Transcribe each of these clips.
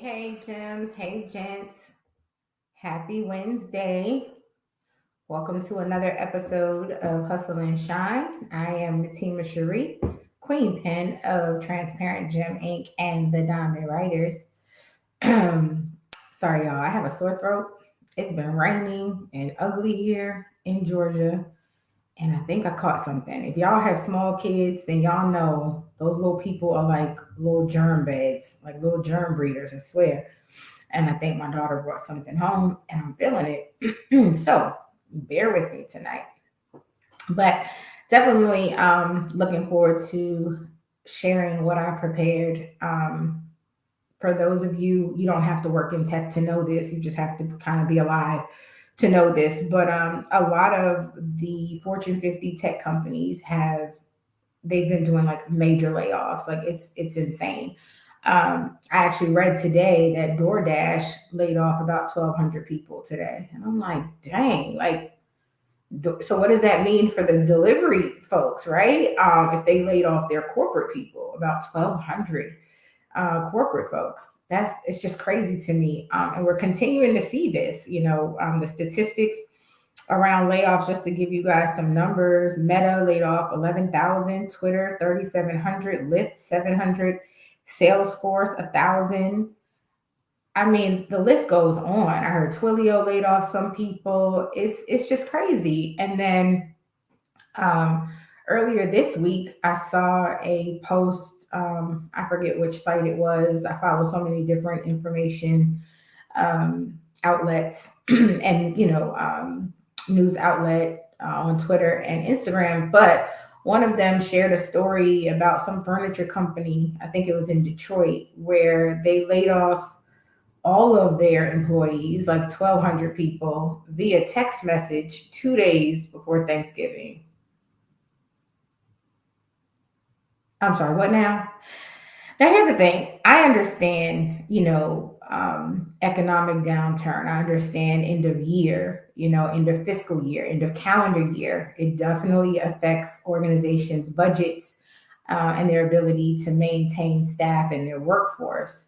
Hey, Gems. Hey, gents. Happy Wednesday. Welcome to another episode of Hustle and Shine. I am Natima Cherie, Queen Pen of Transparent Gem Inc. and the Diamond Writers. Sorry, y'all. I have a sore throat. It's been raining and ugly here in Georgia, and I think I caught something. If y'all have small kids, then y'all know those little people are like little germ beds, like little germ breeders, I swear. And I think my daughter brought something home and I'm feeling it. So bear with me tonight. But definitely looking forward to sharing what I've prepared. For those of you, you don't have to work in tech to know this, you just have to kind of be alive to know this. But a lot of the Fortune 50 tech companies they've been doing like major layoffs. Like it's insane. I actually read today that DoorDash laid off about 1,200 people today, and I'm like, dang, like. So what does that mean for the delivery folks, right? If they laid off their corporate people, about 1,200 corporate folks. It's just crazy to me, and we're continuing to see this. The statistics around layoffs, just to give you guys some numbers. Meta laid off 11,000, Twitter 3,700, Lyft 700, Salesforce 1,000. I mean, the list goes on. I heard Twilio laid off some people. It's just crazy. And then um, earlier this week, I saw a post. I forget which site it was. I follow so many different information outlets and news outlet on Twitter and Instagram. But one of them shared a story about some furniture company. I think it was in Detroit, where they laid off all of their employees, like 1,200 people, via text message 2 days before Thanksgiving. I'm sorry, what now? Now, here's the thing. I understand, economic downturn. I understand end of year, end of fiscal year, end of calendar year. It definitely affects organizations' budgets and their ability to maintain staff and their workforce.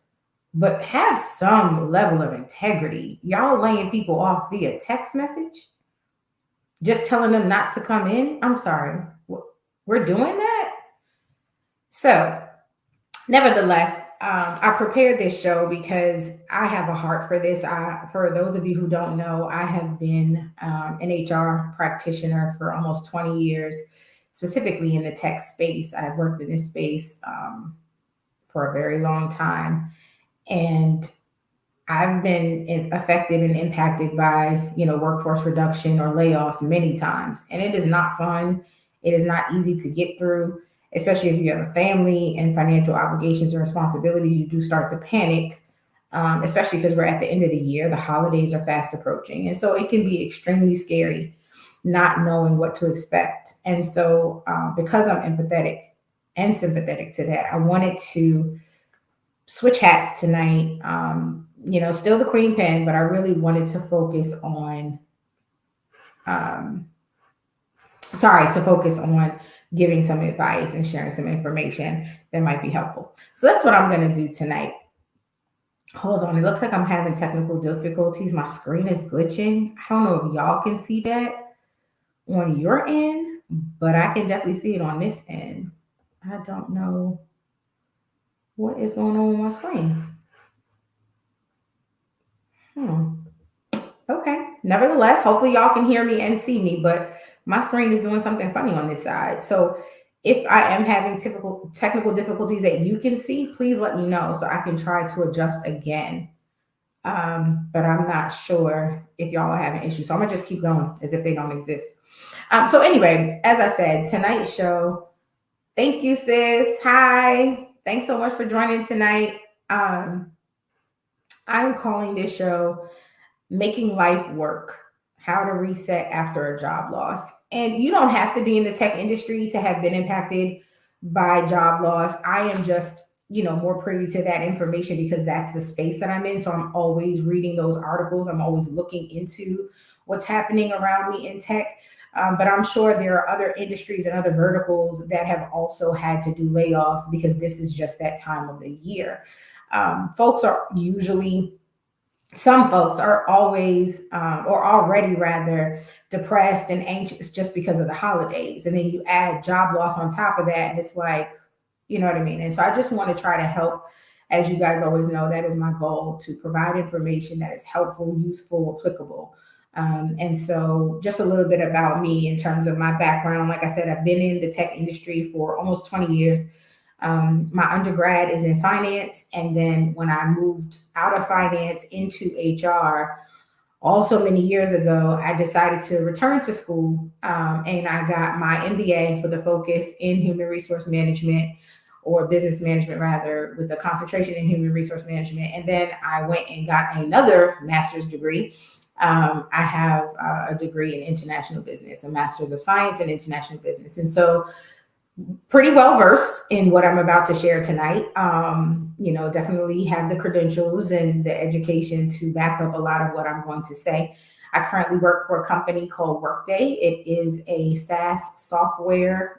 But have some level of integrity. Y'all laying people off via text message, just telling them not to come in. I'm sorry. We're doing that? So, nevertheless, I prepared this show because I have a heart for this. For those of you who don't know, I have been an HR practitioner for almost 20 years, specifically in the tech space. I've worked in this space for a very long time, and I've been affected and impacted by, workforce reduction or layoffs many times, and it is not fun. It is not easy to get through, especially if you have a family and financial obligations and responsibilities. You do start to panic, especially because we're at the end of the year. The holidays are fast approaching, and so it can be extremely scary not knowing what to expect. And so, because I'm empathetic and sympathetic to that, I wanted to switch hats tonight. Still the queen pen, but I really wanted to focus on, um, to focus on giving some advice and sharing some information that might be helpful. So that's what I'm going to do tonight. Hold on. It looks like I'm having technical difficulties. My screen is glitching. I don't know if y'all can see that on your end, but I can definitely see it on this end. I don't know what is going on with my screen. Hmm. Okay. Nevertheless, hopefully y'all can hear me and see me, but my screen is doing something funny on this side. So if I am having typical technical difficulties that you can see, please let me know so I can try to adjust again. But I'm not sure if y'all are having issues. So I'm gonna just keep going as if they don't exist. So anyway, as I said, tonight's show. Thank you, sis. Hi. Thanks so much for joining tonight. Um, I'm calling this show Making Life Work, How to Reset After a Job Loss. And you don't have to be in the tech industry to have been impacted by job loss. I am just, more privy to that information because that's the space that I'm in. So I'm always reading those articles. I'm always looking into what's happening around me in tech. But I'm sure there are other industries and other verticals that have also had to do layoffs because this is just that time of the year. Folks are usually some folks are always or already rather depressed and anxious just because of the holidays, and then you add job loss on top of that, and it's like, you know what I mean. And so I just want to try to help. As you guys always know, that is my goal, to provide information that is helpful, useful, applicable. And so just a little bit about me in terms of my background. Like I said, I've been in the tech industry for almost 20 years. My undergrad is in finance. And then when I moved out of finance into HR, also many years ago, I decided to return to school, and I got my MBA with a focus in human resource management, or business management rather, with a concentration in human resource management. And then I went and got another master's degree. I have a degree in international business, a master's of science in international business. And so pretty well versed in what I'm about to share tonight. Definitely have the credentials and the education to back up a lot of what I'm going to say. I currently work for a company called Workday. It is a SaaS software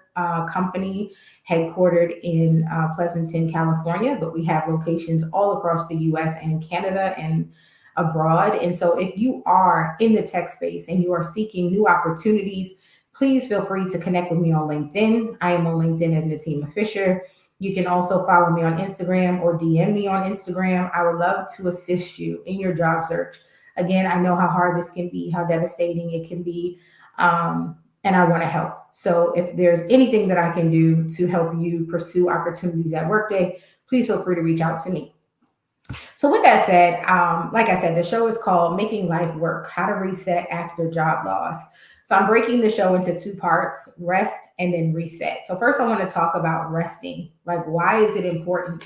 company headquartered in Pleasanton, California, but we have locations all across the US and Canada and abroad. And so if you are in the tech space and you are seeking new opportunities, please feel free to connect with me on LinkedIn. I am on LinkedIn as Natima Fisher. You can also follow me on Instagram or DM me on Instagram. I would love to assist you in your job search. Again, I know how hard this can be, how devastating it can be, and I want to help. So if there's anything that I can do to help you pursue opportunities at Workday, please feel free to reach out to me. So with that said, like I said, the show is called Making Life Work, How to Reset After Job Loss. So I'm breaking the show into two parts: rest and then reset. So first I want to talk about resting. Like, why is it important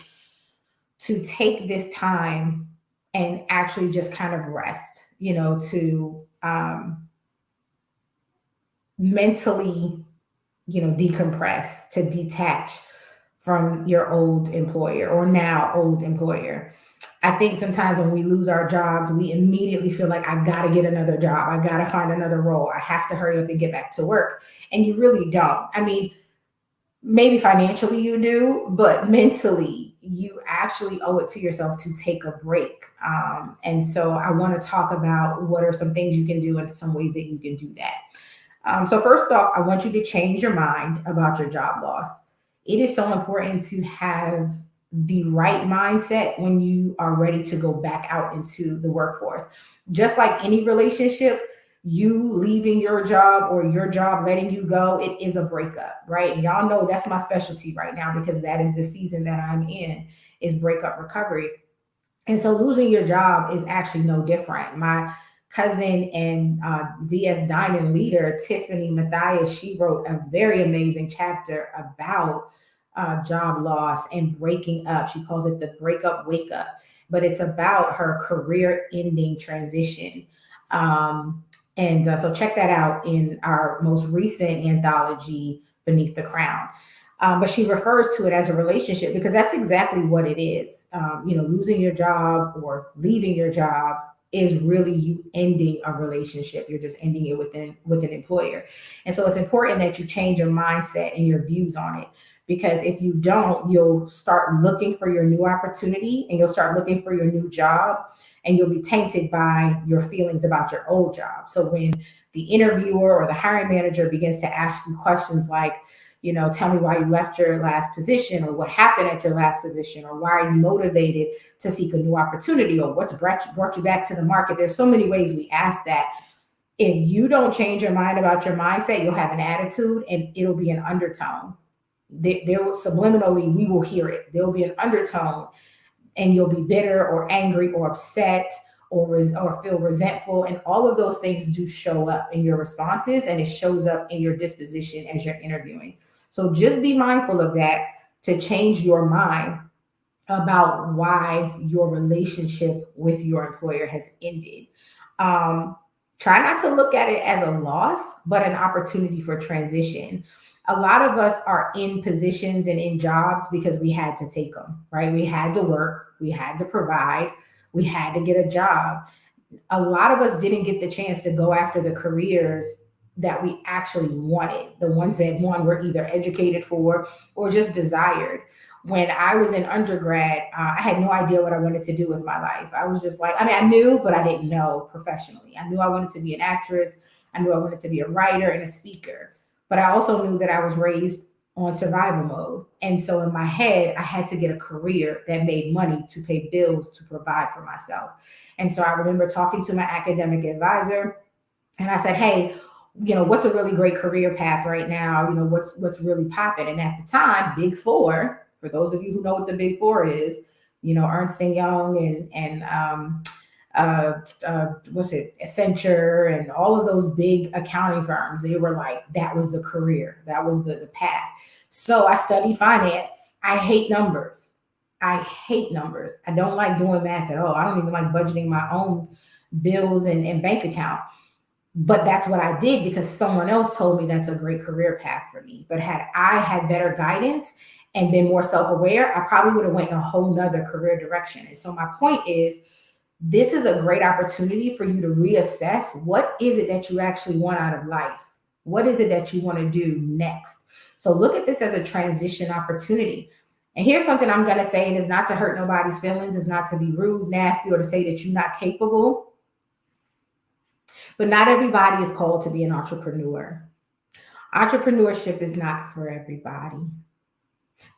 to take this time and actually just kind of rest, to mentally, decompress, to detach from your old employer or now old employer. I think sometimes when we lose our jobs, we immediately feel like, I got to get another job. I got to find another role. I have to hurry up and get back to work. And you really don't. I mean, maybe financially you do, but mentally you actually owe it to yourself to take a break. And so I want to talk about what are some things you can do and some ways that you can do that. So first off, I want you to change your mind about your job loss. It is so important to have the right mindset when you are ready to go back out into the workforce. Just like any relationship, you leaving your job or your job letting you go, it is a breakup, right? And y'all know that's my specialty right now, because that is the season that I'm in, is breakup recovery. And so losing your job is actually no different. My cousin and VS Diamond leader, Tiffany Mathias, she wrote a very amazing chapter about job loss and breaking up. She calls it the breakup wake up, but it's about her career ending transition. So check that out in our most recent anthology, Beneath the Crown. But she refers to it as a relationship because that's exactly what it is. Losing your job or leaving your job is really you ending a relationship. You're just ending it with an employer. And so it's important that you change your mindset and your views on it, because if you don't, you'll start looking for your new opportunity and you'll start looking for your new job, and you'll be tainted by your feelings about your old job. So when the interviewer or the hiring manager begins to ask you questions like, tell me why you left your last position, or what happened at your last position, or why are you motivated to seek a new opportunity, or what's brought you back to the market. There's so many ways we ask that. If you don't change your mind about your mindset, you'll have an attitude and it'll be an undertone. There will subliminally, we will hear it. There'll be an undertone and you'll be bitter or angry or upset or feel resentful. And all of those things do show up in your responses, and it shows up in your disposition as you're interviewing. So just be mindful of that to change your mind about why your relationship with your employer has ended. Try not to look at it as a loss, but an opportunity for transition. A lot of us are in positions and in jobs because we had to take them, right? We had to work, we had to provide, we had to get a job. A lot of us didn't get the chance to go after the careers that we actually wanted, the ones that one were either educated for or just desired. When I was in undergrad, I had no idea what I wanted to do with my life. I was just like, I mean, I knew, but I didn't know professionally. I knew I wanted to be an actress. I knew I wanted to be a writer and a speaker. But I also knew that I was raised on survival mode. And so in my head, I had to get a career that made money to pay bills to provide for myself. And so I remember talking to my academic advisor, and I said, "Hey, what's a really great career path right now? What's really popping?" And at the time, Big Four, for those of you who know what the Big Four is, Ernst and Young and what's it, Accenture, and all of those big accounting firms, they were like, that was the career, that was the path. So I studied finance. I hate numbers. I hate numbers. I don't like doing math at all. I don't even like budgeting my own bills and bank account. But that's what I did because someone else told me that's a great career path for me. But had I had better guidance and been more self-aware, I probably would have went in a whole nother career direction. And so my point is, this is a great opportunity for you to reassess, what is it that you actually want out of life? What is it that you want to do next? So look at this as a transition opportunity. And here's something I'm going to say, and it's not to hurt nobody's feelings, it's not to be rude, nasty, or to say that you're not capable. But not everybody is called to be an entrepreneur. Entrepreneurship is not for everybody.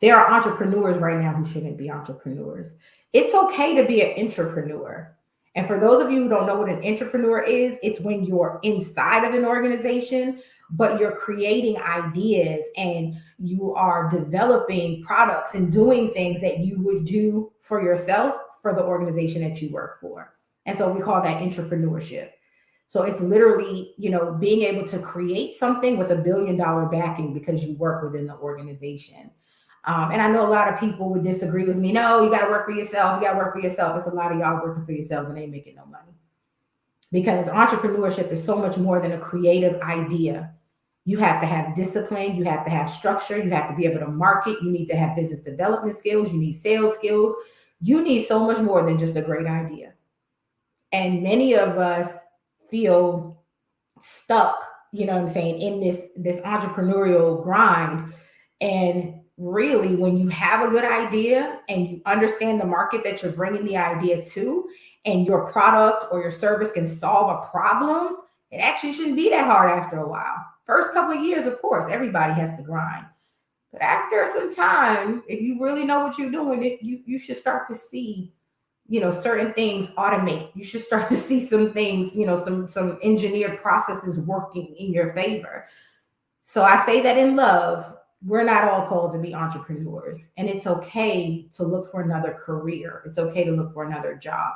There are entrepreneurs right now who shouldn't be entrepreneurs. It's okay to be an entrepreneur. And for those of you who don't know what an entrepreneur is, it's when you're inside of an organization, but you're creating ideas and you are developing products and doing things that you would do for yourself for the organization that you work for. And so we call that entrepreneurship. So it's literally, being able to create something with $1 billion backing because you work within the organization. And I know a lot of people would disagree with me. No, you got to work for yourself. You got to work for yourself. It's a lot of y'all working for yourselves and ain't making no money. Because entrepreneurship is so much more than a creative idea. You have to have discipline. You have to have structure. You have to be able to market. You need to have business development skills. You need sales skills. You need so much more than just a great idea. And many of us feel stuck, in this entrepreneurial grind. And really, when you have a good idea and you understand the market that you're bringing the idea to, and your product or your service can solve a problem, it actually shouldn't be that hard after a while. First couple of years, of course, everybody has to grind. But after some time, if you really know what you're doing, you should start to see, certain things automate. You should start to see some things, some engineered processes working in your favor. So I say that in love. We're not all called to be entrepreneurs, and it's okay to look for another career. It's okay to look for another job.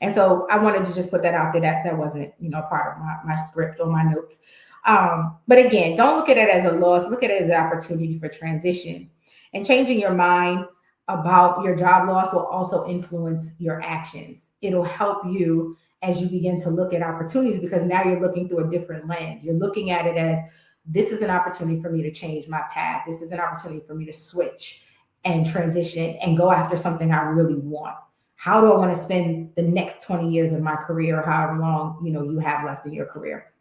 And so I wanted to just put that out there. That wasn't, part of my script or my notes. But again, don't look at it as a loss. Look at it as an opportunity for transition. And changing your mind about your job loss will also influence your actions. It'll help you as you begin to look at opportunities, because now you're looking through a different lens. You're looking at it as, this is an opportunity for me to change my path. This is an opportunity for me to switch and transition and go after something I really want. How do I want to spend the next 20 years of my career, or however long, you have left in your career?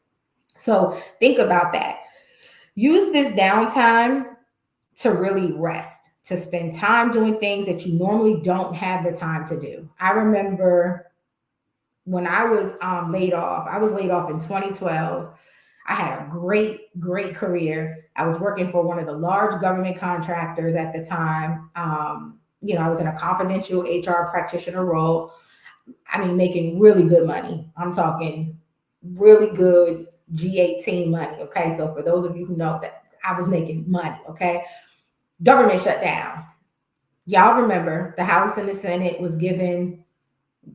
So think about that. Use this downtime to really rest, to spend time doing things that you normally don't have the time to do. I remember when I was laid off. I was laid off in 2012. I had a great, great career. I was working for one of the large government contractors at the time. I was in a confidential HR practitioner role. I mean, making really good money. I'm talking really good G18 money. Okay. So for those of you who know that I was making money, okay. Government shut down. Y'all remember the House and the Senate was giving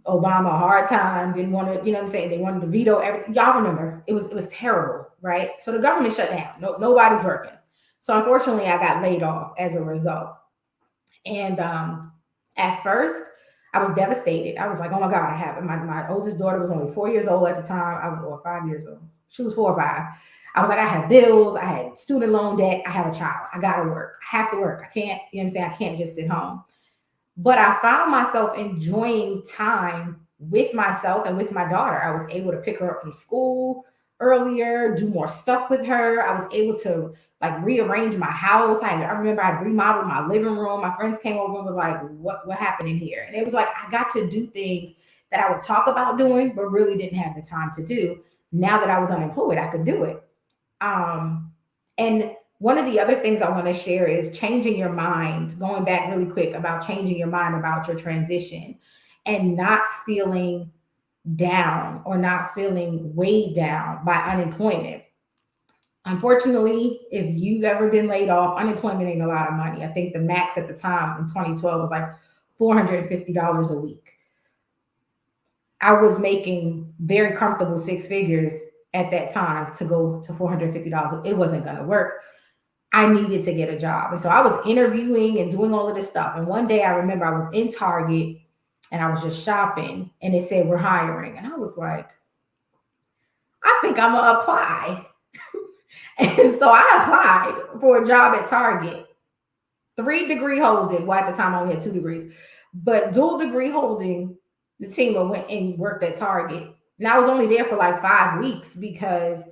Obama a hard time, didn't want to, they wanted to veto everything. Y'all remember, it was terrible, right? So the government shut down. Nobody's working. So unfortunately, I got laid off as a result. And at first, I was devastated. I was like, oh my God, I have it. My oldest daughter was only 4 years old at the time, or 5 years old. She was 4 or 5. I was like, I have bills, I had student loan debt, I have a child. I gotta work. I have to work. I can't, I can't just sit home. But I found myself enjoying time with myself and with my daughter. I was able to pick her up from school. earlier, do more stuff with her. I was able to like rearrange my house. I remember I remodeled my living room. My friends came over and was like, what happened in here? And it was like I got to do things that I would talk about doing, but really didn't have the time to do. Now that I was unemployed, I could do it. And one of the other things I want to share is changing your mind, going back really quick about changing your mind about your transition and not feeling down or not feeling weighed down by unemployment. Unfortunately, if you've ever been laid off, unemployment ain't a lot of money. I think the max at the time in 2012 was like $450 a week. I was making very comfortable six figures at that time. To go to $450, it wasn't going to work. I needed to get a job. And so I was interviewing and doing all of this stuff. And one day I remember I was in Target and I was just shopping and it said, we're hiring. And I was like, I think I'm going to apply. And so I applied for a job at Target, 3-degree holding. Well, at the time I only had 2 degrees, but dual degree holding the team. I went and worked at Target. And I was only there for like 5 weeks because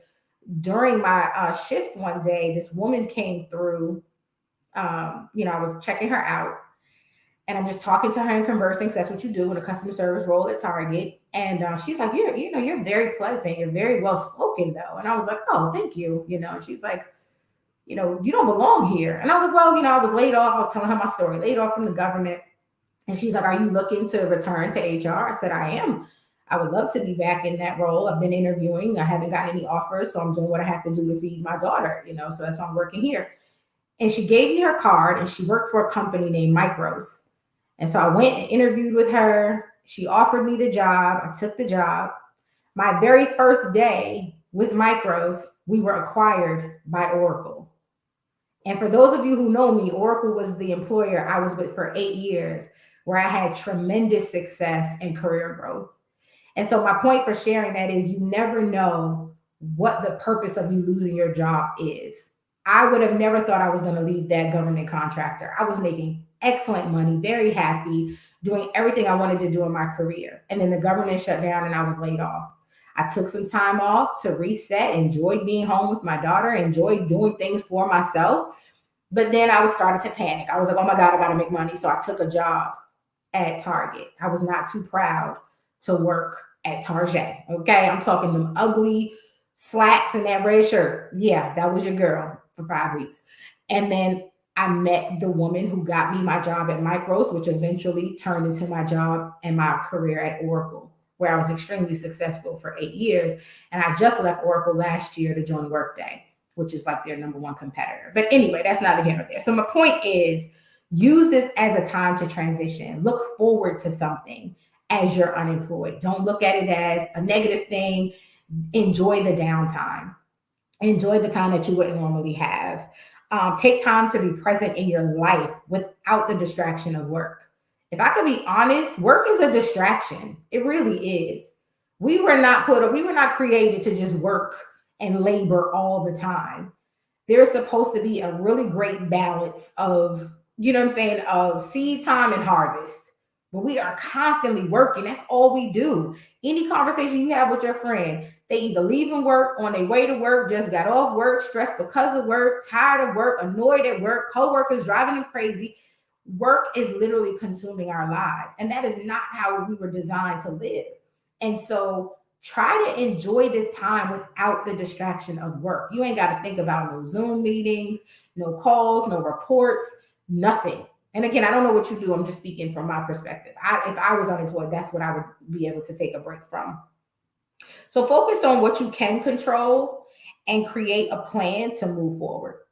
during my shift one day, this woman came through. I was checking her out and I'm just talking to her and conversing because that's what you do in a customer service role at Target. And she's like, you're very pleasant. You're very well spoken though. And I was like, oh, thank you. And she's like, you don't belong here. And I was like, well, I was laid off. I was telling her my story, laid off from the government. And she's like, are you looking to return to HR? I said, I am. I would love to be back in that role. I've been interviewing. I haven't gotten any offers, so I'm doing what I have to do to feed my daughter, so that's why I'm working here. And she gave me her card and she worked for a company named Micros. And so I went and interviewed with her. She offered me the job. I took the job. My very first day with Micros, we were acquired by Oracle. And for those of you who know me, Oracle was the employer I was with for 8 years, where I had tremendous success and career growth. And so my point for sharing that is you never know what the purpose of you losing your job is. I would have never thought I was going to leave that government contractor. I was making excellent money, very happy, doing everything I wanted to do in my career. And then the government shut down and I was laid off. I took some time off to reset, enjoyed being home with my daughter, enjoyed doing things for myself. But then I was starting to panic. I was like, oh my God, I got to make money. So I took a job at Target. I was not too proud to work at Target. Okay. I'm talking them ugly slacks and that red shirt. Yeah, that was your girl for 5 weeks. And then I met the woman who got me my job at Micros, which eventually turned into my job and my career at Oracle, where I was extremely successful for 8 years. And I just left Oracle last year to join Workday, which is like their number one competitor. But anyway, that's neither here nor there. So my point is, use this as a time to transition. Look forward to something as you're unemployed. Don't look at it as a negative thing. Enjoy the downtime. Enjoy the time that you wouldn't normally have. Take time to be present in your life without the distraction of work. If I could be honest, work is a distraction. It really is. We were not created to just work and labor all the time. There's supposed to be a really great balance of, of seed time and harvest. But we are constantly working. That's all we do. Any conversation you have with your friend, they either leaving work, on their way to work, just got off work, stressed because of work, tired of work, annoyed at work, coworkers driving them crazy. Work is literally consuming our lives. And that is not how we were designed to live. And so try to enjoy this time without the distraction of work. You ain't got to think about no Zoom meetings, no calls, no reports, nothing. And again, I don't know what you do. I'm just speaking from my perspective. If I was unemployed, that's what I would be able to take a break from. So focus on what you can control and create a plan to move forward.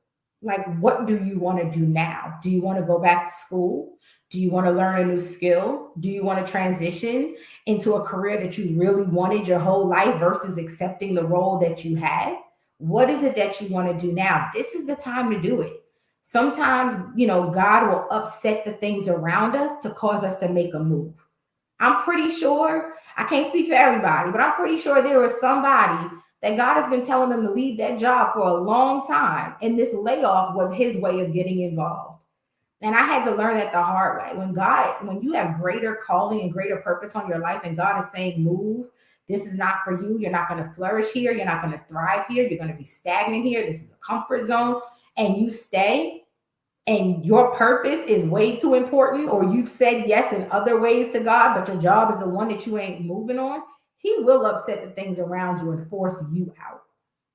Like, what do you want to do now? Do you want to go back to school? Do you want to learn a new skill? Do you want to transition into a career that you really wanted your whole life versus accepting the role that you had? What is it that you want to do now? This is the time to do it. Sometimes, God will upset the things around us to cause us to make a move. I'm pretty sure, I can't speak for everybody, but I'm pretty sure there was somebody that God has been telling them to leave that job for a long time. And this layoff was his way of getting involved. And I had to learn that the hard way. When you have greater calling and greater purpose on your life and God is saying move, This is not for you. You're not going to flourish here. You're not going to thrive here. You're going to be stagnant here. This is a comfort zone. And you stay, and your purpose is way too important, or you've said yes in other ways to God, but your job is the one that you ain't moving on, he will upset the things around you and force you out.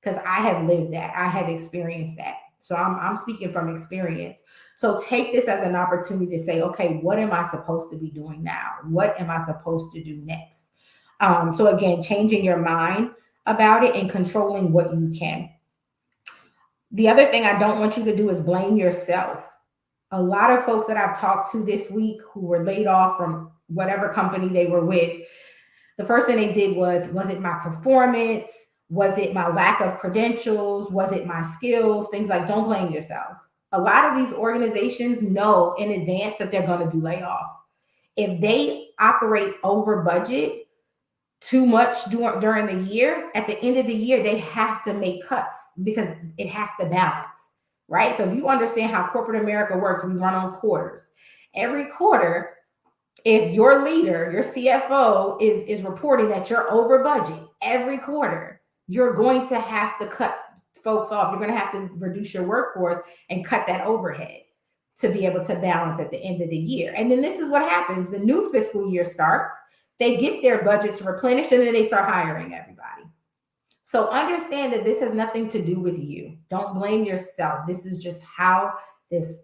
Because I have lived that. I have experienced that. So I'm speaking from experience. So take this as an opportunity to say, okay, what am I supposed to be doing now? What am I supposed to do next? So again, changing your mind about it and controlling what you can. The other thing I don't want you to do is blame yourself. A lot of folks that I've talked to this week who were laid off from whatever company they were with, the first thing they did was it my performance? Was it my lack of credentials? Was it my skills? Things like, don't blame yourself. A lot of these organizations know in advance that they're going to do layoffs. If they operate over budget too much during the year, at the end of the year, they have to make cuts because it has to balance, right? So if you understand how corporate America works, we run on quarters. Every quarter, if your leader, your CFO is reporting that you're over budget every quarter, you're going to have to cut folks off. You're going to have to reduce your workforce and cut that overhead to be able to balance at the end of the year. And then this is what happens. The new fiscal year starts. They get their budgets replenished, and then they start hiring everybody. So understand that this has nothing to do with you. Don't blame yourself. This is just how this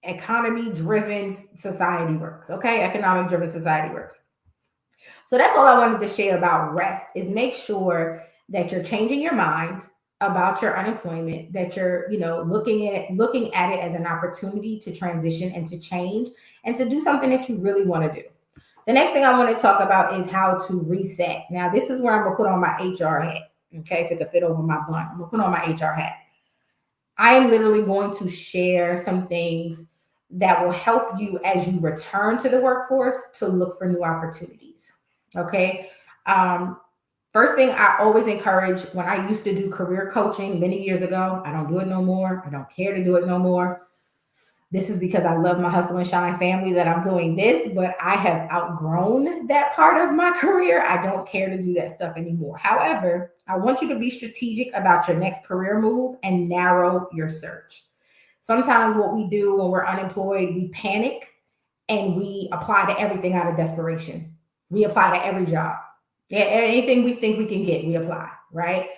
economy-driven society works, okay? Economic-driven society works. So that's all I wanted to share about rest, is make sure that you're changing your mind about your unemployment, that you're, looking at it as an opportunity to transition and to change and to do something that you really want to do. The next thing I want to talk about is how to reset. Now, this is where I'm going to put on my HR hat, okay? If it could fit over my blunt, I'm going to put on my HR hat. I am literally going to share some things that will help you as you return to the workforce to look for new opportunities, okay? First thing I always encourage, when I used to do career coaching many years ago, I don't do it no more. I don't care to do it no more. This is because I love my hustle and shine family that I'm doing this, but I have outgrown that part of my career. I don't care to do that stuff anymore. However, I want you to be strategic about your next career move and narrow your search. Sometimes what we do when we're unemployed, we panic and we apply to everything out of desperation. We apply to every job. Yeah, anything we think we can get, we apply, right?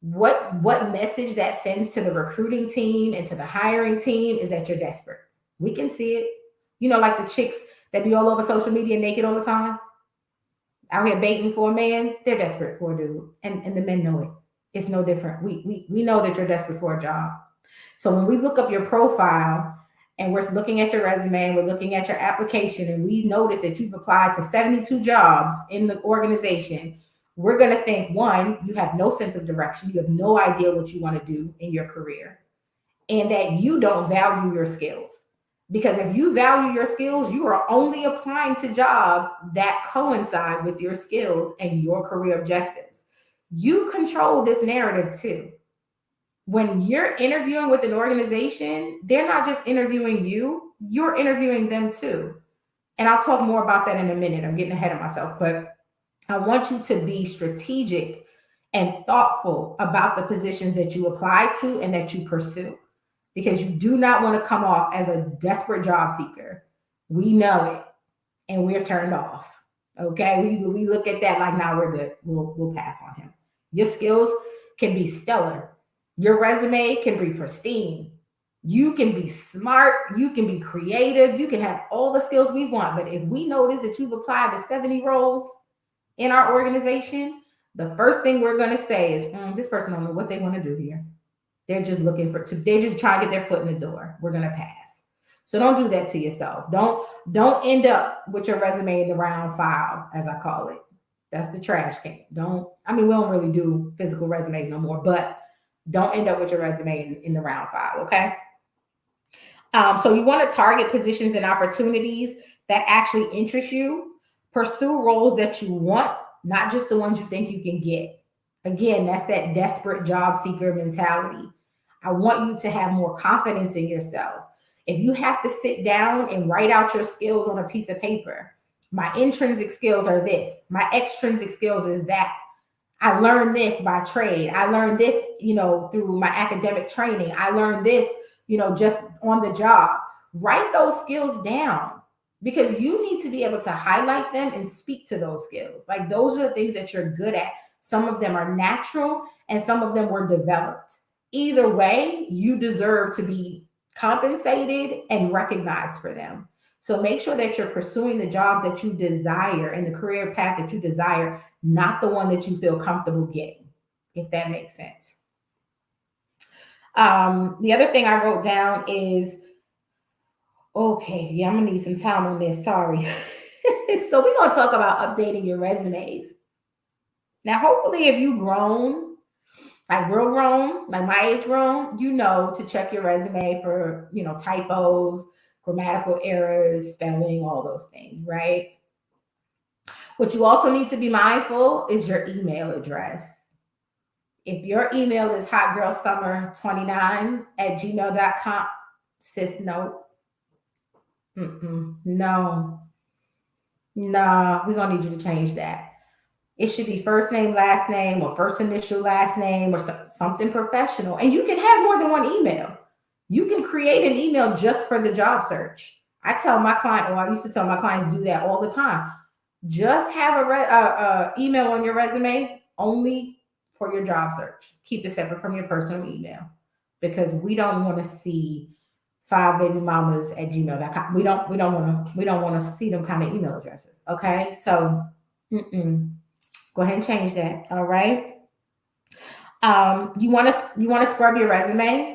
What message that sends to the recruiting team and to the hiring team is that you're desperate. We can see it. Like the chicks that be all over social media naked all the time, out here baiting for a man. They're desperate for a dude, and the men know it. It's no different. We know that you're desperate for a job. So when we look up your profile and we're looking at your resume and we're looking at your application and we notice that you've applied to 72 jobs in the organization, we're going to think, one, you have no sense of direction. You have no idea what you want to do in your career, and that you don't value your skills. Because if you value your skills, you are only applying to jobs that coincide with your skills and your career objectives. You control this narrative too. When you're interviewing with an organization, they're not just interviewing you, you're interviewing them too. And I'll talk more about that in a minute. I'm getting ahead of myself, but I want you to be strategic and thoughtful about the positions that you apply to and that you pursue, because you do not want to come off as a desperate job seeker. We know it, and we're turned off. Okay, we look at that like, nah, we're good. We'll pass on him. Your skills can be stellar. Your resume can be pristine. You can be smart. You can be creative. You can have all the skills we want. But if we notice that you've applied to 70 roles in our organization, the first thing we're going to say is, this person don't know what they want to do here. They're just they're just trying to get their foot in the door. We're going to pass. So don't do that to yourself. Don't end up with your resume in the round file, as I call it. That's the trash can. We don't really do physical resumes no more, but don't end up with your resume in the round file, okay? So you want to target positions and opportunities that actually interest you. Pursue roles that you want, not just the ones you think you can get. Again, that's that desperate job seeker mentality. I want you to have more confidence in yourself. If you have to sit down and write out your skills on a piece of paper, My intrinsic skills are this. My extrinsic skills is that. I learned this by trade. I learned this, through my academic training. I learned this, just on the job. Write those skills down because you need to be able to highlight them and speak to those skills. Like those are the things that you're good at. Some of them are natural and some of them were developed. Either way, you deserve to be compensated and recognized for them. So make sure that you're pursuing the jobs that you desire and the career path that you desire, not the one that you feel comfortable getting, if that makes sense. The other thing I wrote down is, okay, yeah, I'm gonna need some time on this. Sorry. So we're gonna talk about updating your resumes. Now, hopefully, if you've grown, like real grown, like my age grown, to check your resume for, typos, grammatical errors, spelling, all those things, right? What you also need to be mindful is your email address. If your email is hotgirlsummer29@gmail.com, sis, no. No. Nah, we're going to need you to change that. It should be first name, last name, or first initial, last name, or something professional. And you can have more than one email. You can create an email just for the job search. I tell my client, or I used to tell my clients do that all the time. Just have a email on your resume only for your job search. Keep it separate from your personal email because we don't want to see 5babymamas@gmail.com. We don't want to see them kind of email addresses. Okay, so go ahead and change that. All right. You want to scrub your resume.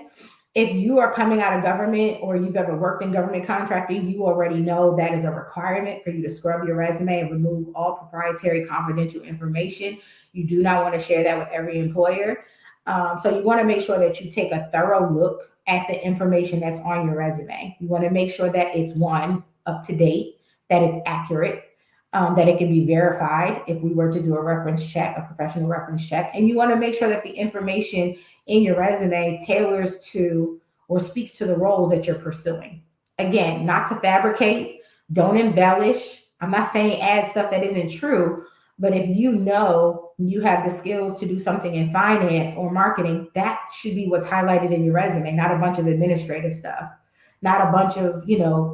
If you are coming out of government or you've ever worked in government contracting, you already know that is a requirement for you to scrub your resume and remove all proprietary confidential information. You do not want to share that with every employer. So you want to make sure that you take a thorough look at the information that's on your resume. You want to make sure that it's up to date, that it's accurate, that it can be verified if we were to do a reference check, a professional reference check. And you want to make sure that the information in your resume tailors to or speaks to the roles that you're pursuing. Again, not to fabricate, don't embellish. I'm not saying add stuff that isn't true, but if you have the skills to do something in finance or marketing, that should be what's highlighted in your resume, not a bunch of administrative stuff. Not a bunch of,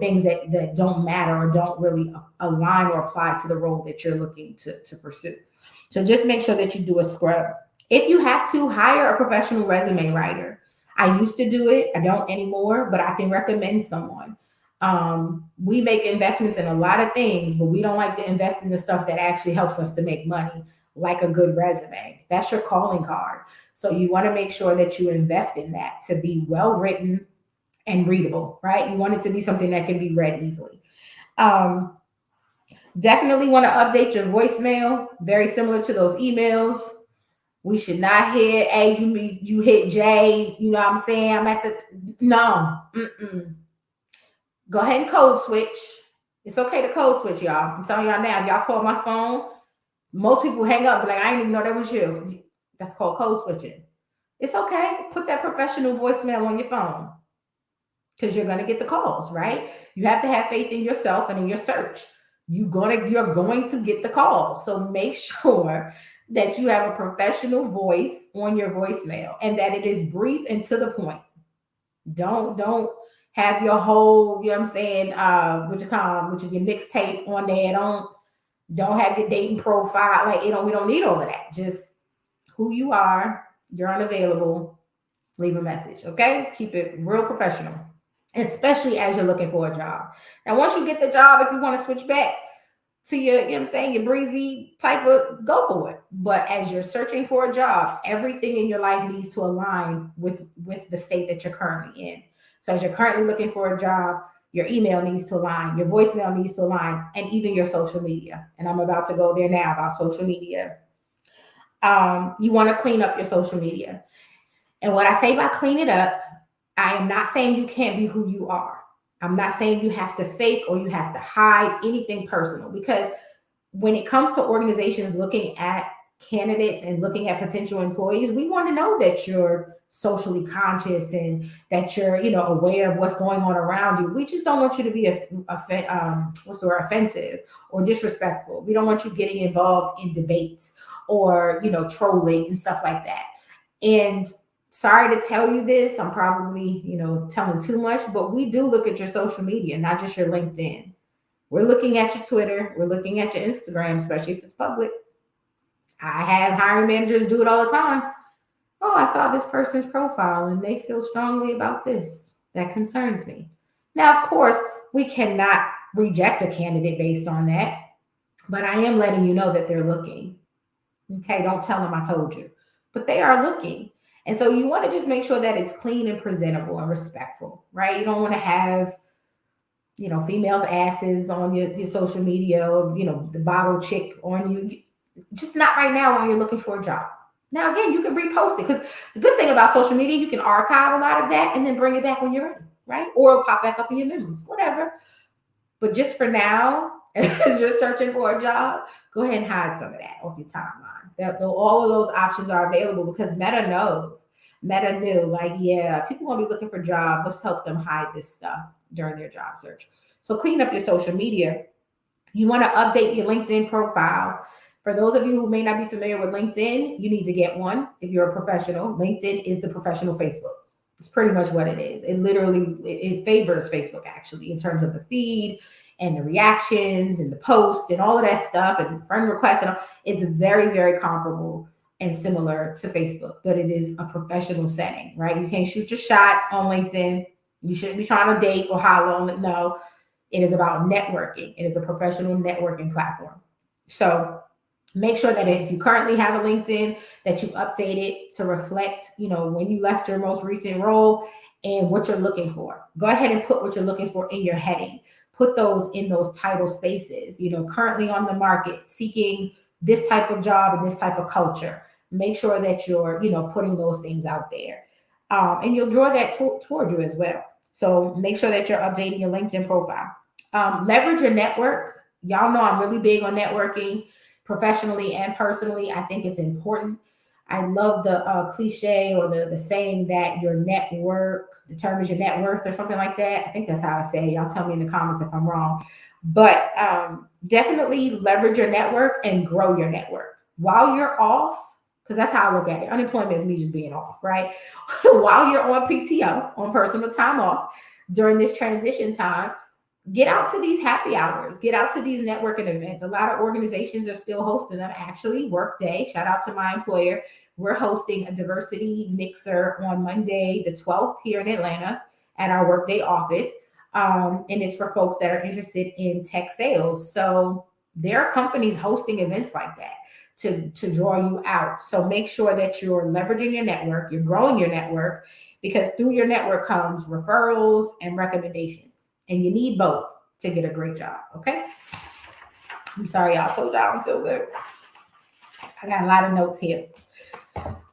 things that don't matter or don't really align or apply to the role that you're looking to pursue. So just make sure that you do a scrub. If you have to, hire a professional resume writer. I used to do it. I don't anymore, but I can recommend someone. We make investments in a lot of things, but we don't like to invest in the stuff that actually helps us to make money, like a good resume. That's your calling card. So you want to make sure that you invest in that to be well written and readable, right? You want it to be something that can be read easily. Definitely want to update your voicemail. Very similar to those emails. We should not hit A, you hit J, you know what I'm saying? No. Go ahead and code switch. It's okay to code switch, y'all. I'm telling y'all now, if y'all call my phone, most people hang up like, I didn't even know that was you. That's called code switching. It's okay. Put that professional voicemail on your phone because you're going to get the calls, right? You have to have faith in yourself and in your search. You're going to get the calls. So make sure that you have a professional voice on your voicemail and that it is brief and to the point. Don't have your whole, you know what I'm saying, your mixtape on there. Don't have your dating profile. We don't need all of that. Just who you are, you're unavailable, leave a message, okay? Keep it real professional, especially as you're looking for a job. Now, once you get the job, if you want to switch back to your, your breezy type of, go for it. But as you're searching for a job, everything in your life needs to align with the state that you're currently in. So as you're currently looking for a job, your email needs to align, your voicemail needs to align, and even your social media. And I'm about to go there now about social media. You want to clean up your social media. And what I say by clean it up, I am not saying you can't be who you are. I'm not saying you have to fake or you have to hide anything personal, because when it comes to organizations looking at candidates and looking at potential employees, we want to know that you're socially conscious and that you're, aware of what's going on around you. We just don't want you to be offensive or disrespectful. We don't want you getting involved in debates or, trolling and stuff like that. And sorry to tell you this, I'm probably, telling too much, but we do look at your social media, not just your LinkedIn. We're looking at your Twitter. We're looking at your Instagram, especially if it's public. I have hiring managers do it all the time. Oh, I saw this person's profile and they feel strongly about this. That concerns me. Now, of course, we cannot reject a candidate based on that, but I am letting you know that they're looking. Okay, don't tell them I told you, but they are looking. And so you want to just make sure that it's clean and presentable and respectful, right? You don't want to have, females' asses on your social media or, the bottle chick on you. Just not right now while you're looking for a job. Now, again, you can repost it because the good thing about social media, you can archive a lot of that and then bring it back when you're ready, right? Or it'll pop back up in your memories, whatever. But just for now, as you're searching for a job, go ahead and hide some of that off your timeline. All of those options are available because Meta knows. Meta knew, like, yeah, people want to be looking for jobs. Let's help them hide this stuff during their job search. So clean up your social media. You want to update your LinkedIn profile. For those of you who may not be familiar with LinkedIn, you need to get one. If you're a professional, LinkedIn is the professional Facebook. It's pretty much what it is. It literally, it favors Facebook actually in terms of the feed and the reactions and the post and all of that stuff and friend requests. And all. It's very, very comparable and similar to Facebook, but it is a professional setting, right? You can't shoot your shot on LinkedIn. You shouldn't be trying to date or holler on it. No, it is about networking. It is a professional networking platform. So make sure that if you currently have a LinkedIn, that you update it to reflect, when you left your most recent role and what you're looking for. Go ahead and put what you're looking for in your heading. Put those in those title spaces, currently on the market, seeking this type of job and this type of culture. Make sure that you're, putting those things out there. And you'll draw that toward you as well. So make sure that you're updating your LinkedIn profile. Leverage your network. Y'all know I'm really big on networking. Professionally and personally, I think it's important. I love the cliche or the saying that your network determines your net worth or something like that. I think that's how I say it. Y'all tell me in the comments if I'm wrong. But definitely leverage your network and grow your network. While you're off, because that's how I look at it. Unemployment is me just being off, right? While you're on PTO, on personal time off, during this transition time, get out to these happy hours, get out to these networking events. A lot of organizations are still hosting them. Actually, Workday, shout out to my employer. We're hosting a diversity mixer on Monday, the 12th here in Atlanta at our Workday office. And it's for folks that are interested in tech sales. So there are companies hosting events like that to draw you out. So make sure that you're leveraging your network, you're growing your network, because through your network comes referrals and recommendations. And you need both to get a great job, okay? I'm sorry, y'all. Told y'all I don't feel good. I got a lot of notes here.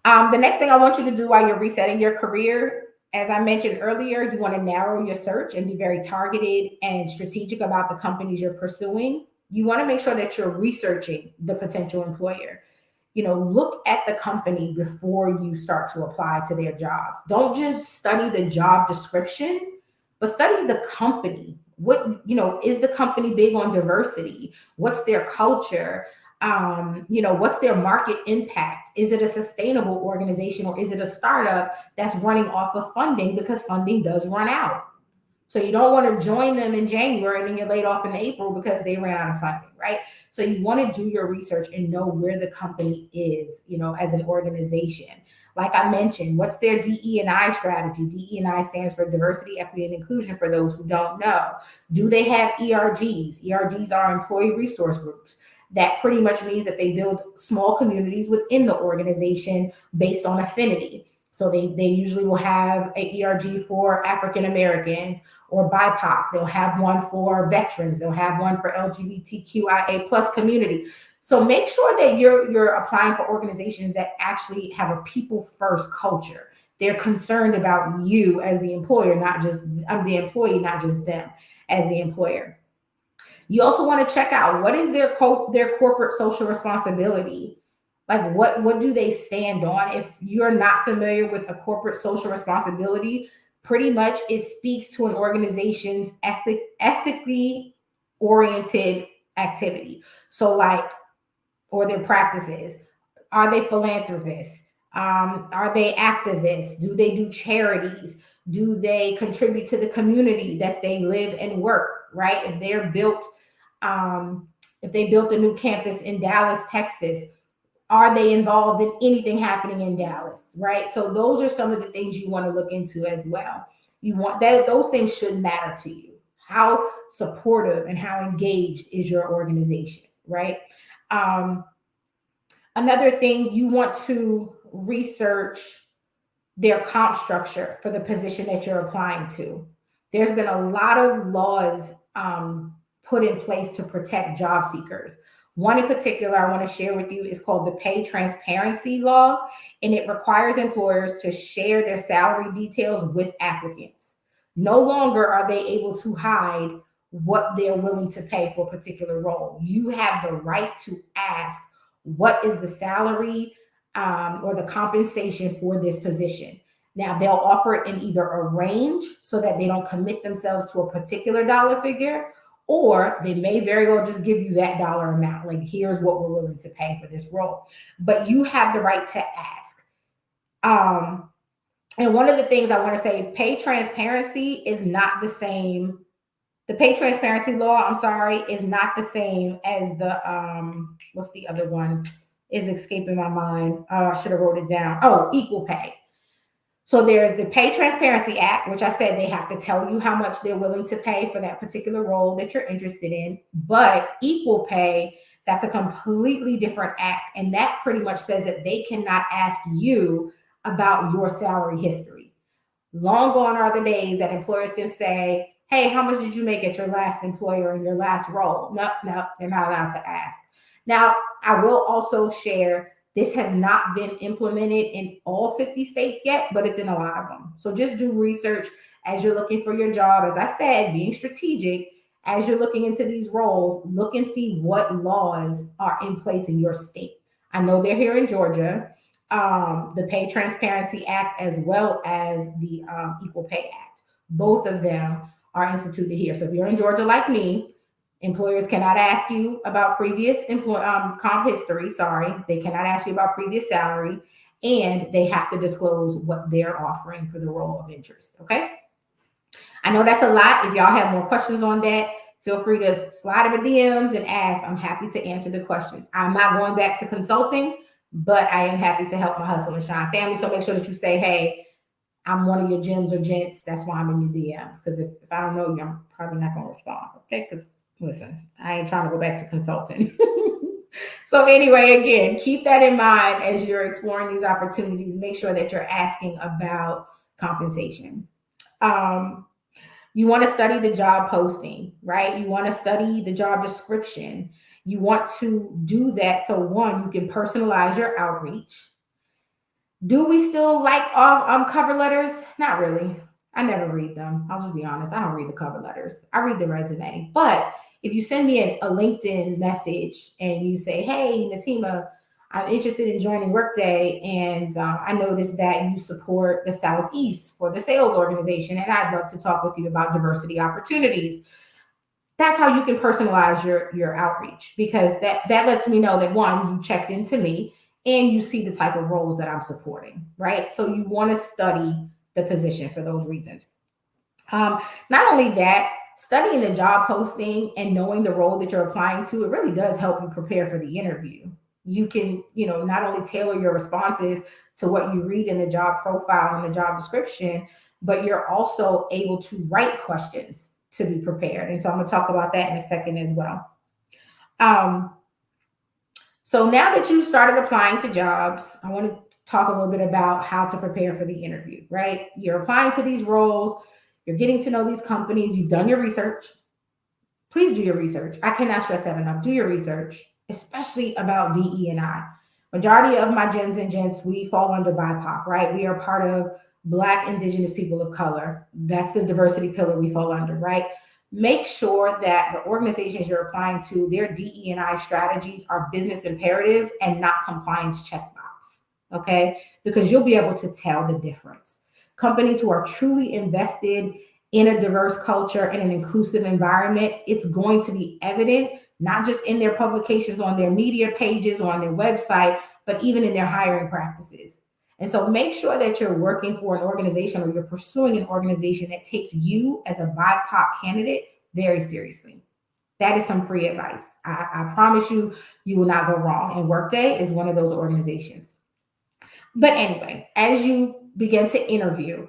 The next thing I want you to do while you're resetting your career, as I mentioned earlier, you want to narrow your search and be very targeted and strategic about the companies you're pursuing. You want to make sure that you're researching the potential employer. Look at the company before you start to apply to their jobs. Don't just study the job description, but study the company. What, is the company big on diversity? What's their culture? What's their market impact? Is it a sustainable organization or is it a startup that's running off of funding, because funding does run out? So you don't want to join them in January and then you're laid off in April because they ran out of funding, right? So you want to do your research and know where the company is, as an organization. Like I mentioned, what's their DE&I strategy? DE&I stands for diversity, equity, and inclusion for those who don't know. Do they have ERGs? ERGs are employee resource groups. That pretty much means that they build small communities within the organization based on affinity. So they usually will have a ERG for African Americans or BIPOC. They'll have one for veterans. They'll have one for LGBTQIA plus community. So make sure that you're applying for organizations that actually have a people first culture. They're concerned about you as the employer, not just the employee, not just them as the employer. You also want to check out what is their corporate social responsibility. Like what do they stand on? If you're not familiar with a corporate social responsibility, pretty much it speaks to an organization's ethically oriented activity. So like, or their practices. Are they philanthropists? Are they activists? Do they do charities? Do they contribute to the community that they live and work? Right? Um, if they built a new campus in Dallas, Texas, are they involved in anything happening in Dallas? Right? So those are some of the things you want to look into as well. You want that; those things should matter to you. How supportive and how engaged is your organization? Right? Um, Another thing, you want to research their comp structure for the position that you're applying to. There's been a lot of laws put in place to protect job seekers. One in particular I want to share with you is called the Pay Transparency Law, and it requires employers to share their salary details with applicants. No longer are they able to hide what they're willing to pay for a particular role. You have the right to ask, what is the salary or the compensation for this position? Now, they'll offer it in either a range so that they don't commit themselves to a particular dollar figure, or they may very well just give you that dollar amount. Like, here's what we're willing to pay for this role. But you have the right to ask. And one of the things I want to say, pay transparency is not the same. The pay transparency law, I'm sorry, is not the same as the what's the other one? Is escaping my mind. Oh, I should have wrote it down. Oh, equal pay. So there's the Pay Transparency Act, which I said they have to tell you how much they're willing to pay for that particular role that you're interested in. But equal pay, that's a completely different act. And that pretty much says that they cannot ask you about your salary history. Long gone are the days that employers can say, hey, how much did you make at your last employer in your last role? No, they're not allowed to ask. Now, I will also share, this has not been implemented in all 50 states yet, but it's in a lot of them. So just do research as you're looking for your job. As I said, being strategic, as you're looking into these roles, look and see what laws are in place in your state. I know they're here in Georgia. The Pay Transparency Act as well as the Equal Pay Act. Both of them are instituted here. So if you're in Georgia like me, employers cannot ask you about previous comp history. Sorry, they cannot ask you about previous salary, and they have to disclose what they're offering for the role of interest. Okay. I know that's a lot. If y'all have more questions on that, feel free to slide in the DMs and ask. I'm happy to answer the questions. I'm not going back to consulting, but I am happy to help my hustle and shine family. So make sure that you say, hey, I'm one of your gems or gents. That's why I'm in your DMs. Because if I don't know you, I'm probably not going to respond. Okay. Because listen, I ain't trying to go back to consulting. So anyway, again, keep that in mind as you're exploring these opportunities. Make sure that you're asking about compensation. You want to study the job posting, right? You want to study the job description. You want to do that so, one, you can personalize your outreach. Do we still like cover letters? Not really. I never read them. I'll just be honest. I don't read the cover letters. I read the resume. But if you send me a LinkedIn message and you say, hey, Natima, I'm interested in joining Workday, and I noticed that you support the Southeast for the sales organization, and I'd love to talk with you about diversity opportunities. That's how you can personalize your outreach, because that lets me know that, one, you checked into me and you see the type of roles that I'm supporting, right? So you want to study the position for those reasons. Not only that, studying the job posting and knowing the role that you're applying to, it really does help you prepare for the interview. You can, not only tailor your responses to what you read in the job profile and the job description, but you're also able to write questions to be prepared. And so I'm going to talk about that in a second as well. So now that you started applying to jobs, I want to talk a little bit about how to prepare for the interview, right? You're applying to these roles, you're getting to know these companies, you've done your research. Please do your research. I cannot stress that enough. Do your research, especially about DE&I. Majority of my gems and gents, we fall under BIPOC, right? We are part of Black, Indigenous people of color. That's the diversity pillar we fall under, right? Make sure that the organizations you're applying to, their DE&I strategies are business imperatives and not compliance checkbox. Okay, because you'll be able to tell the difference. Companies who are truly invested in a diverse culture and an inclusive environment, it's going to be evident, not just in their publications on their media pages or on their website, but even in their hiring practices. And so make sure that you're working for an organization or you're pursuing an organization that takes you as a BIPOC candidate very seriously. That is some free advice. I promise you, you will not go wrong. And Workday is one of those organizations. But anyway, as you begin to interview,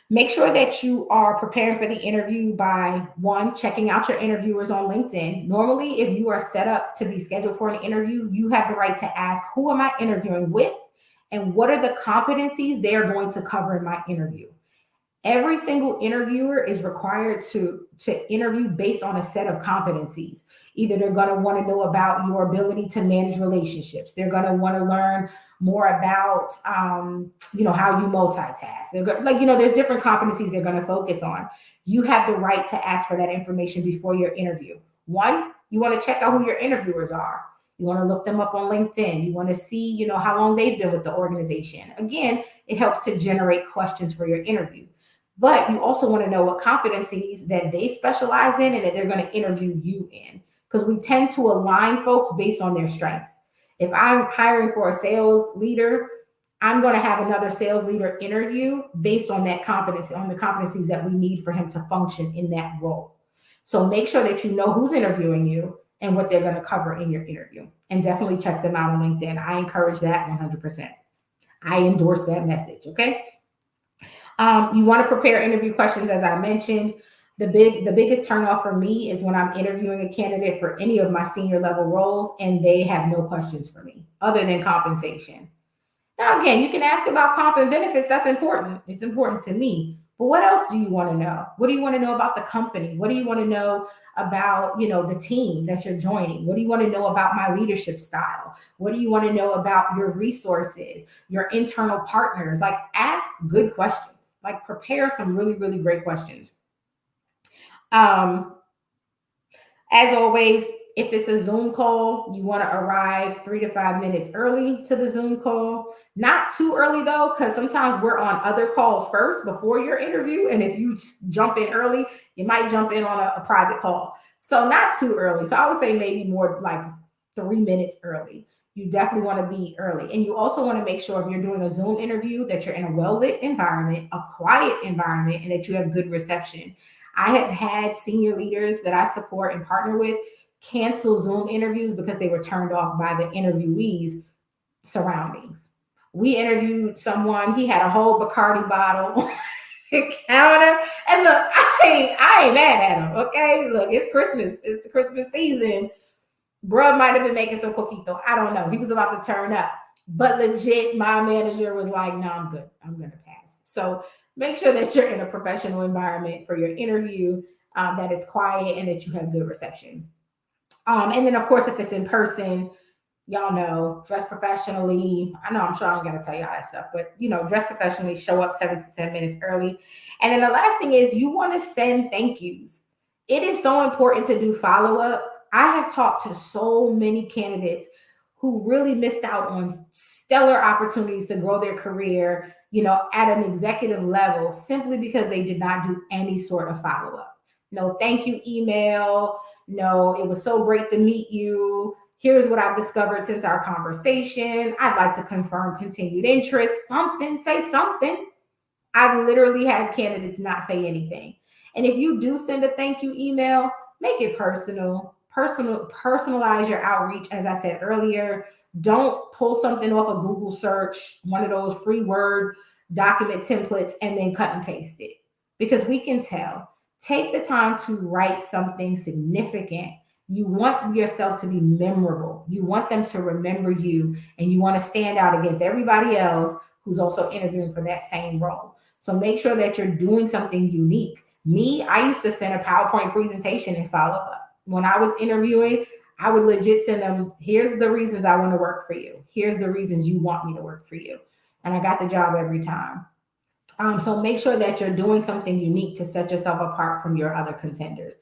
make sure that you are preparing for the interview by one, checking out your interviewers on LinkedIn. Normally, if you are set up to be scheduled for an interview, you have the right to ask, who am I interviewing with? And what are the competencies they are going to cover in my interview? Every single interviewer is required to interview based on a set of competencies. Either they're going to want to know about your ability to manage relationships. They're going to want to learn more about, how you multitask. There's different competencies they're going to focus on. You have the right to ask for that information before your interview. One, you want to check out who your interviewers are. You want to look them up on LinkedIn. You want to see, how long they've been with the organization. Again, it helps to generate questions for your interview. But you also want to know what competencies that they specialize in and that they're going to interview you in, because we tend to align folks based on their strengths. If I'm hiring for a sales leader, I'm going to have another sales leader interview based on that competency, on the competencies that we need for him to function in that role. So make sure that you know who's interviewing you and what they're going to cover in your interview. And definitely check them out on LinkedIn. I encourage that 100%. I endorse that message, okay? You want to prepare interview questions, as I mentioned. The biggest turnoff for me is when I'm interviewing a candidate for any of my senior level roles and they have no questions for me other than compensation. Now, again, you can ask about comp and benefits. That's important. It's important to me. But what else do you want to know? What do you want to know about the company? What do you want to know about, the team that you're joining? What do you want to know about my leadership style? What do you want to know about your resources, your internal partners? Like, ask good questions. Like, prepare some really, really great questions. As always, if it's a Zoom call, you want to arrive 3 to 5 minutes early to the Zoom call. Not too early though, because sometimes we're on other calls first before your interview. And if you jump in early, you might jump in on a private call. So not too early. So I would say maybe more like 3 minutes early. You definitely want to be early. And you also want to make sure if you're doing a Zoom interview that you're in a well-lit environment, a quiet environment, and that you have good reception. I have had senior leaders that I support and partner with cancel Zoom interviews because they were turned off by the interviewees' surroundings. We interviewed someone, he had a whole Bacardi bottle on the counter. And look, I ain't mad at him, okay? Look, it's Christmas. It's the Christmas season. Bruh might have been making some coquito. I don't know. He was about to turn up. But legit, my manager was like, no, I'm good. I'm going to pass. So make sure that you're in a professional environment for your interview, that is quiet and that you have good reception. And then, of course, if it's in person, y'all know, dress professionally. I know, I'm sure I'm going to tell you all that stuff, but, dress professionally, show up 7 to 10 minutes early. And then the last thing is you want to send thank yous. It is so important to do follow-up. I have talked to so many candidates who really missed out on stellar opportunities to grow their career, at an executive level simply because they did not do any sort of follow-up. No thank you email. No, it was so great to meet you. Here's what I've discovered since our conversation. I'd like to confirm continued interest. Say something. I've literally had candidates not say anything. And if you do send a thank you email, make it personalize your outreach. As I said earlier, don't pull something off a Google search, one of those free Word document templates, and then cut and paste it, because we can tell. Take the time to write something significant. You want yourself to be memorable. You want them to remember you, and you want to stand out against everybody else who's also interviewing for that same role. So make sure that you're doing something unique. Me, I used to send a PowerPoint presentation and follow up. When I was interviewing, I would legit send them, here's the reasons I want to work for you. Here's the reasons you want me to work for you. And I got the job every time. So make sure that you're doing something unique to set yourself apart from your other contenders.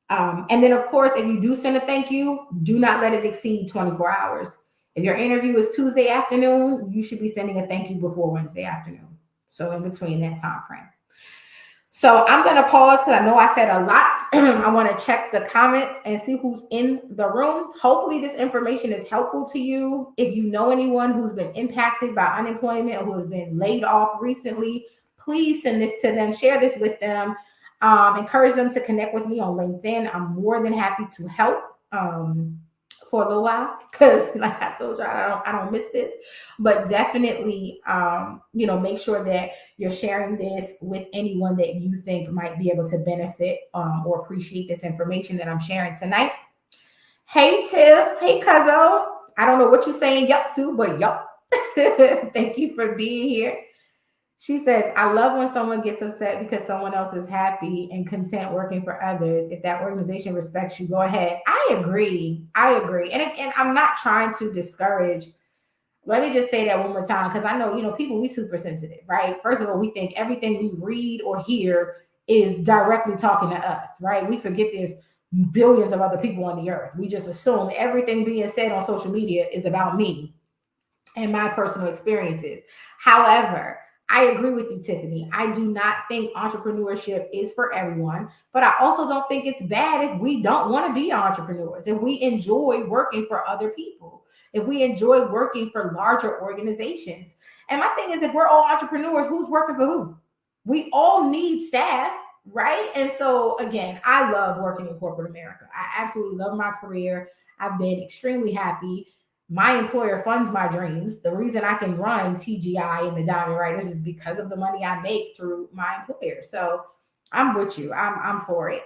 And then, of course, if you do send a thank you, do not let it exceed 24 hours. If your interview is Tuesday afternoon, you should be sending a thank you before Wednesday afternoon. So in between that time frame. So I'm going to pause because I know I said a lot. I want to check the comments and see who's in the room. Hopefully this information is helpful to you. If you know anyone who's been impacted by unemployment or who has been laid off recently, please send this to them, share this with them, encourage them to connect with me on LinkedIn. I'm more than happy to help. For a little while, because like I told you, I don't miss this, but definitely, make sure that you're sharing this with anyone that you think might be able to benefit or appreciate this information that I'm sharing tonight. Hey Tiff, hey Cuzzo. I don't know what you're saying yup to, but yup. Thank you for being here. She says, I love when someone gets upset because someone else is happy and content working for others. If that organization respects you, go ahead. I agree. And I'm not trying to discourage. Let me just say that one more time, because I know, people, we super sensitive, right? First of all, we think everything we read or hear is directly talking to us, right? We forget there's billions of other people on the earth. We just assume everything being said on social media is about me and my personal experiences. However, I agree with you, Tiffany. I do not think entrepreneurship is for everyone, but I also don't think it's bad if we don't want to be entrepreneurs, if we enjoy working for other people, if we enjoy working for larger organizations. And my thing is, if we're all entrepreneurs, who's working for who? We all need staff, right? And so, again, I love working in corporate America. I absolutely love my career. I've been extremely happy. My employer funds my dreams. The reason I can run TGI and the Diamond Writers is because of the money I make through my employer. So I'm with you. I'm for it.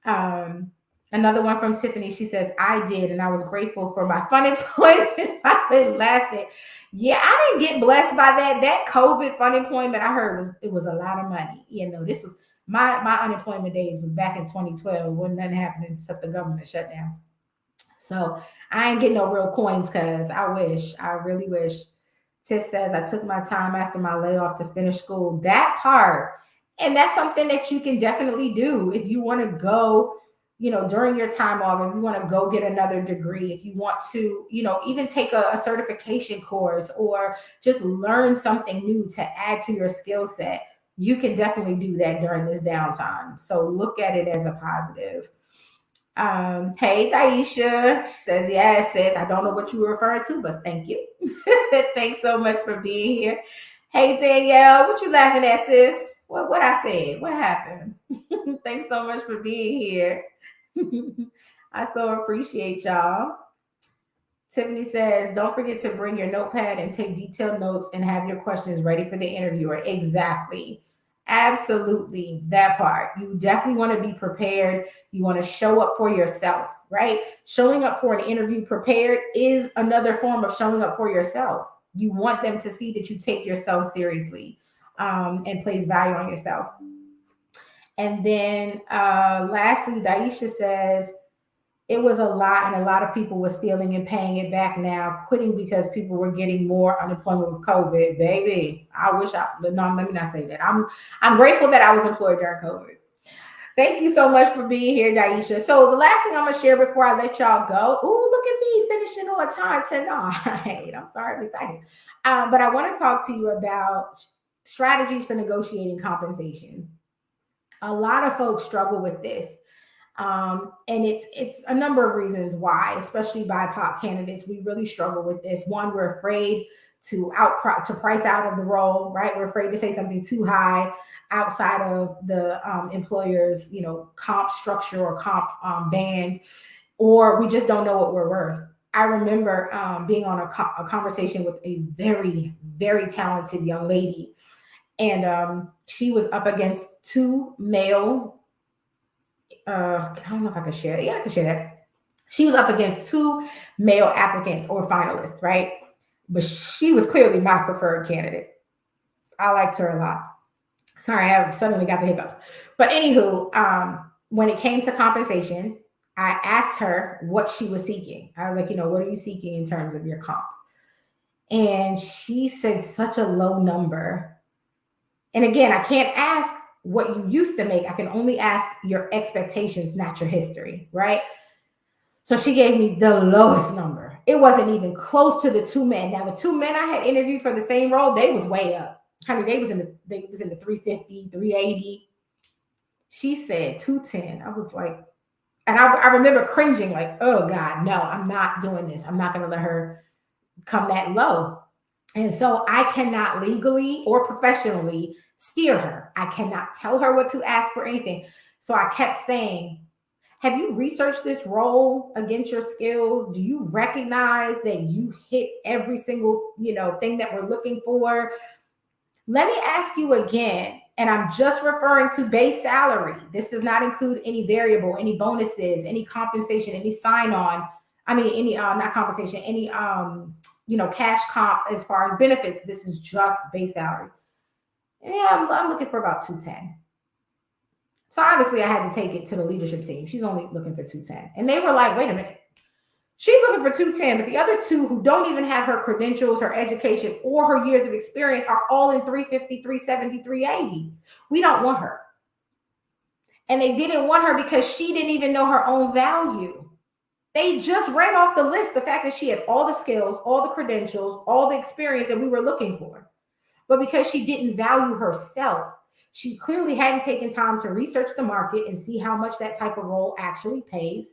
Another one from Tiffany. She says, I did, and I was grateful for my fun employment while it lasted. Yeah, I didn't get blessed by that. That COVID fun employment I heard was a lot of money. This was my unemployment days was back in 2012 when nothing happened except the government shut down. So I ain't getting no real coins because I really wish. Tiff says, I took my time after my layoff to finish school. That part. And that's something that you can definitely do if you want to go, during your time off, if you want to go get another degree, if you want to, even take a certification course or just learn something new to add to your skill set, you can definitely do that during this downtime. So look at it as a positive. Hey, Taisha. She says, yes, sis. I don't know what you were referring to, but thank you. Thanks so much for being here. Hey, Danielle. What you laughing at, sis? What I said? What happened? Thanks so much for being here. I so appreciate y'all. Tiffany says, don't forget to bring your notepad and take detailed notes and have your questions ready for the interviewer. Exactly. Absolutely. That part. You definitely want to be prepared. You want to show up for yourself, right? Showing up for an interview prepared is another form of showing up for yourself. You want them to see that you take yourself seriously and place value on yourself. And then lastly, Daisha says, it was a lot, and a lot of people were stealing and paying it back now, quitting because people were getting more unemployment with COVID. Baby, but no, let me not say that. I'm grateful that I was employed during COVID. Thank you so much for being here, Daisha. So the last thing I'm gonna share before I let y'all go. Ooh, look at me finishing on time tonight. I'm sorry, I'm excited. But I want to talk to you about strategies for negotiating compensation. A lot of folks struggle with this. And it's a number of reasons why, especially BIPOC candidates, we really struggle with this. One, we're afraid to price out of the role, right? We're afraid to say something too high outside of the employer's, comp structure or comp bands, or we just don't know what we're worth. I remember being on a conversation with a very, very talented young lady, and she was up against two male. I don't know if I can share it. Yeah, I can share that. She was up against two male applicants or finalists, right? But she was clearly my preferred candidate. I liked her a lot. Sorry, I have suddenly got the hiccups. But anywho, when it came to compensation, I asked her what she was seeking. I was like, what are you seeking in terms of your comp? And she said such a low number. And again, I can't ask what you used to make. I can only ask your expectations, not your history, right? So she gave me the lowest number. It wasn't even close to the two men. Now, the two men I had interviewed for the same role, they was way up. Honey, they was in the 350, 380. She said 210. I was like, and I remember cringing, like, oh God, no, I'm not doing this. I'm not gonna let her come that low. And so I cannot legally or professionally steer her. I cannot tell her what to ask for anything. So I kept saying, have you researched this role against your skills? Do you recognize that you hit every single, thing that we're looking for? Let me ask you again, and I'm just referring to base salary. This does not include any variable, any bonuses, any compensation, any sign-on. I mean, any not compensation, any cash comp as far as benefits. This is just base salary. Yeah, I'm looking for about 210. So obviously I had to take it to the leadership team. She's only looking for 210. And they were like, wait a minute. She's looking for 210, but the other two who don't even have her credentials, her education, or her years of experience are all in 350, 370, 380. We don't want her. And they didn't want her because she didn't even know her own value. They just read off the list the fact that she had all the skills, all the credentials, all the experience that we were looking for. But because she didn't value herself, she clearly hadn't taken time to research the market and see how much that type of role actually pays.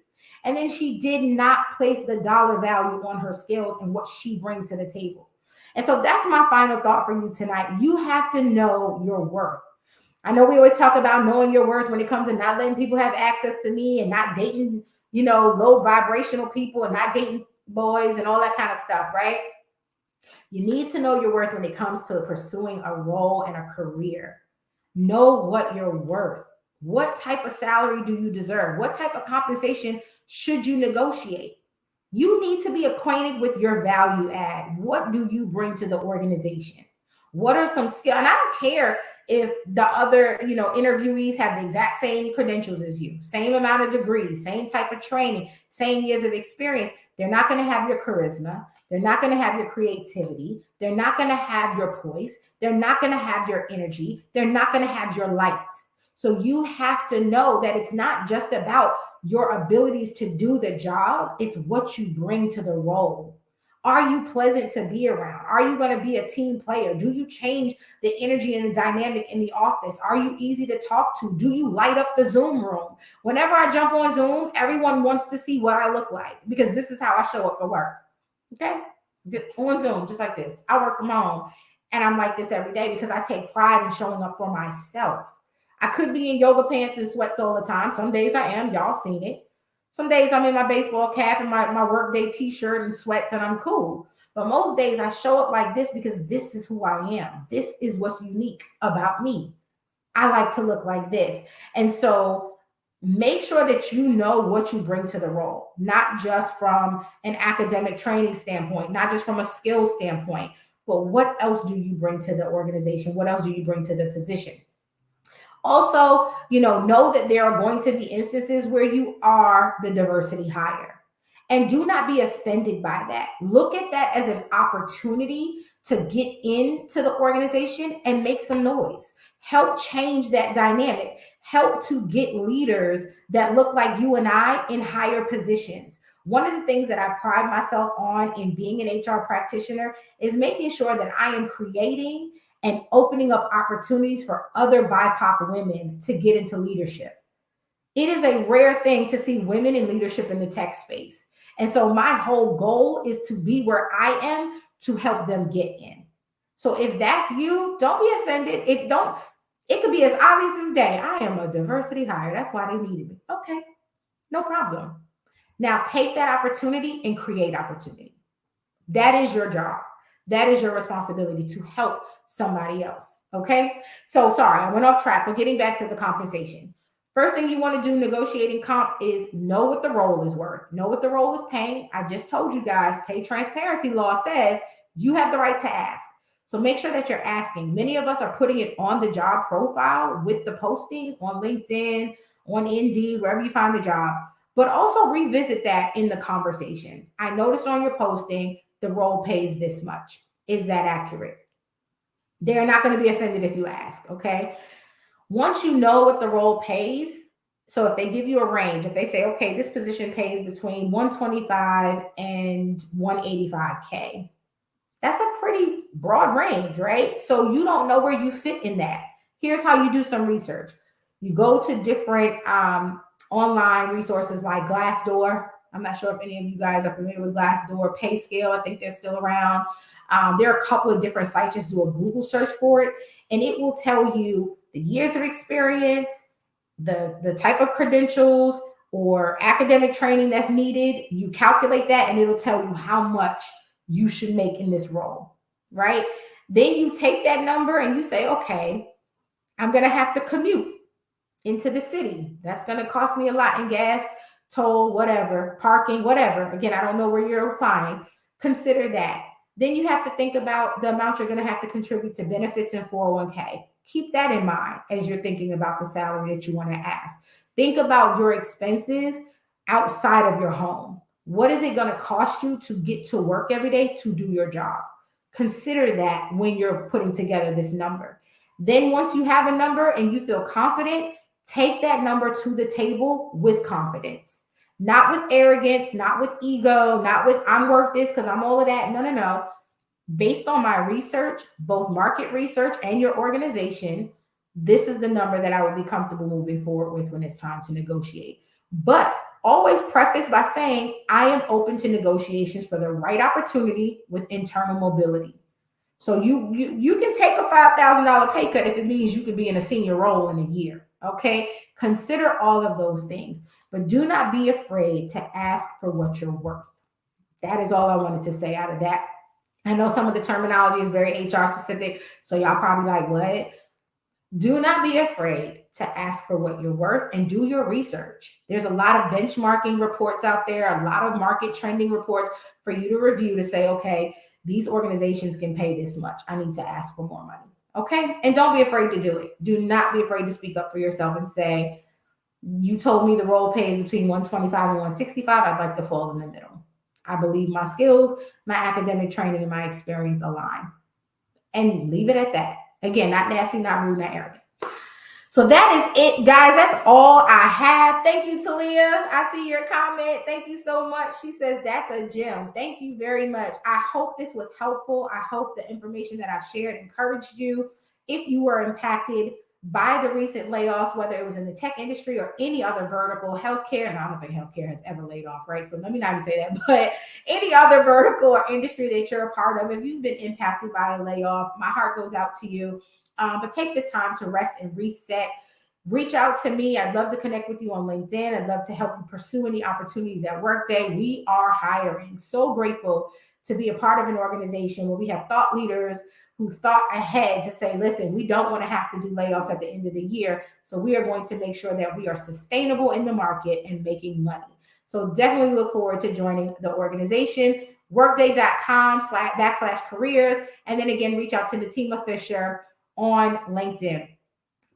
And then she did not place the dollar value on her skills and what she brings to the table. And so that's my final thought for you tonight. You have to know your worth. I know we always talk about knowing your worth when it comes to not letting people have access to me and not dating, low vibrational people and not dating boys and all that kind of stuff, right? You need to know your worth when it comes to pursuing a role and a career. Know what you're worth. What type of salary do you deserve? What type of compensation should you negotiate? You need to be acquainted with your value add. What do you bring to the organization? What are some skills? And I don't care if the other, interviewees have the exact same credentials as you, same amount of degrees, same type of training, same years of experience. They're not going to have your charisma. They're not going to have your creativity. They're not going to have your poise. They're not going to have your energy. They're not going to have your light. So you have to know that it's not just about your abilities to do the job. It's what you bring to the role. Are you pleasant to be around? Are you going to be a team player? Do you change the energy and the dynamic in the office? Are you easy to talk to? Do you light up the Zoom room? Whenever I jump on Zoom, everyone wants to see what I look like because this is how I show up for work. Okay? On Zoom, just like this. I work from home and I'm like this every day because I take pride in showing up for myself. I could be in yoga pants and sweats all the time. Some days I am. Y'all seen it. Some days I'm in my baseball cap and my workday t-shirt and sweats and I'm cool. But most days I show up like this because this is who I am. This is what's unique about me. I like to look like this. And so make sure that you know what you bring to the role, not just from an academic training standpoint, not just from a skills standpoint, but what else do you bring to the organization? What else do you bring to the position? Also, know that there are going to be instances where you are the diversity hire. And do not be offended by that. Look at that as an opportunity to get into the organization and make some noise. Help change that dynamic. Help to get leaders that look like you and I in higher positions. One of the things that I pride myself on in being an HR practitioner is making sure that I am creating and opening up opportunities for other BIPOC women to get into leadership. It is a rare thing to see women in leadership in the tech space. And so my whole goal is to be where I am to help them get in. So if that's you, don't be offended. It could be as obvious as day. I am a diversity hire. That's why they needed me. Okay, no problem. Now take that opportunity and create opportunity. That is your job. That is your responsibility to help somebody else. Okay. So sorry, I went off track. We're getting back to the compensation. First thing you want to do negotiating comp is know what the role is worth. Know what the role is paying. I just told you guys, pay transparency law says you have the right to ask. So make sure that you're asking. Many of us are putting it on the job profile with the posting on LinkedIn, on Indeed, wherever you find the job, but also revisit that in the conversation. I noticed on your posting, the role pays this much. Is that accurate? They're not going to be offended if you ask, okay? Once you know what the role pays, so if they give you a range, if they say, okay, this position pays between 125 and 185K, that's a pretty broad range, right? So you don't know where you fit in that. Here's how you do some research. You go to different online resources like Glassdoor. I'm not sure if any of you guys are familiar with Glassdoor. PayScale, I think they're still around. There are a couple of different sites. Just do a Google search for it, and it will tell you the years of experience, the type of credentials or academic training that's needed. You calculate that, and it'll tell you how much you should make in this role, right? Then you take that number and you say, okay, I'm going to have to commute into the city. That's going to cost me a lot in gas, toll, whatever, parking, whatever. Again, I don't know where you're applying. Consider that. Then you have to think about the amount you're going to have to contribute to benefits and 401k. Keep that in mind as you're thinking about the salary that you want to ask. Think about your expenses outside of your home. What is it going to cost you to get to work every day to do your job? Consider that when you're putting together this number. Then once you have a number and you feel confident, take that number to the table with confidence, not with arrogance, not with ego, not with I'm worth this because I'm all of that. No, no, no. Based on my research, both market research and your organization, this is the number that I would be comfortable moving forward with when it's time to negotiate. But always preface by saying I am open to negotiations for the right opportunity with internal mobility. So you can take a $5,000 pay cut if it means you could be in a senior role in a year. Okay, consider all of those things, but do not be afraid to ask for what you're worth. That is all I wanted to say out of that. I know some of the terminology is very HR specific, so y'all probably like, what? Do not be afraid to ask for what you're worth and do your research. There's a lot of benchmarking reports out there, a lot of market trending reports for you to review to say, okay, these organizations can pay this much. I need to ask for more money. Okay. And don't be afraid to do it. Do not be afraid to speak up for yourself and say, you told me the role pays between 125 and 165. I'd like to fall in the middle. I believe my skills, my academic training, and my experience align. And leave it at that. Again, not nasty, not rude, not arrogant. So that is it, guys. That's all I have. Thank you, Talia. I see your comment. Thank you so much. She says that's a gem. Thank you very much. I hope this was helpful. I hope the information that I've shared encouraged you. If you were impacted by the recent layoffs, whether it was in the tech industry or any other vertical, healthcare, and I don't think healthcare has ever laid off, right? So let me not even say that, but any other vertical or industry that you're a part of, if you've been impacted by a layoff, my heart goes out to you. But take this time to rest and reset. Reach out to me. I'd love to connect with you on LinkedIn. I'd love to help you pursue any opportunities at Workday. We are hiring. So grateful to be a part of an organization where we have thought leaders who thought ahead to say, listen, we don't want to have to do layoffs at the end of the year. So we are going to make sure that we are sustainable in the market and making money. So definitely look forward to joining the organization, workday.com/careers. And then again, reach out to Natima Fisher on LinkedIn.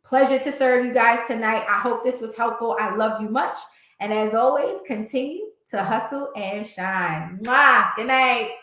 Pleasure to serve you guys tonight. I hope this was helpful. I love you much. And as always, continue to hustle and shine. Mwah! Good night.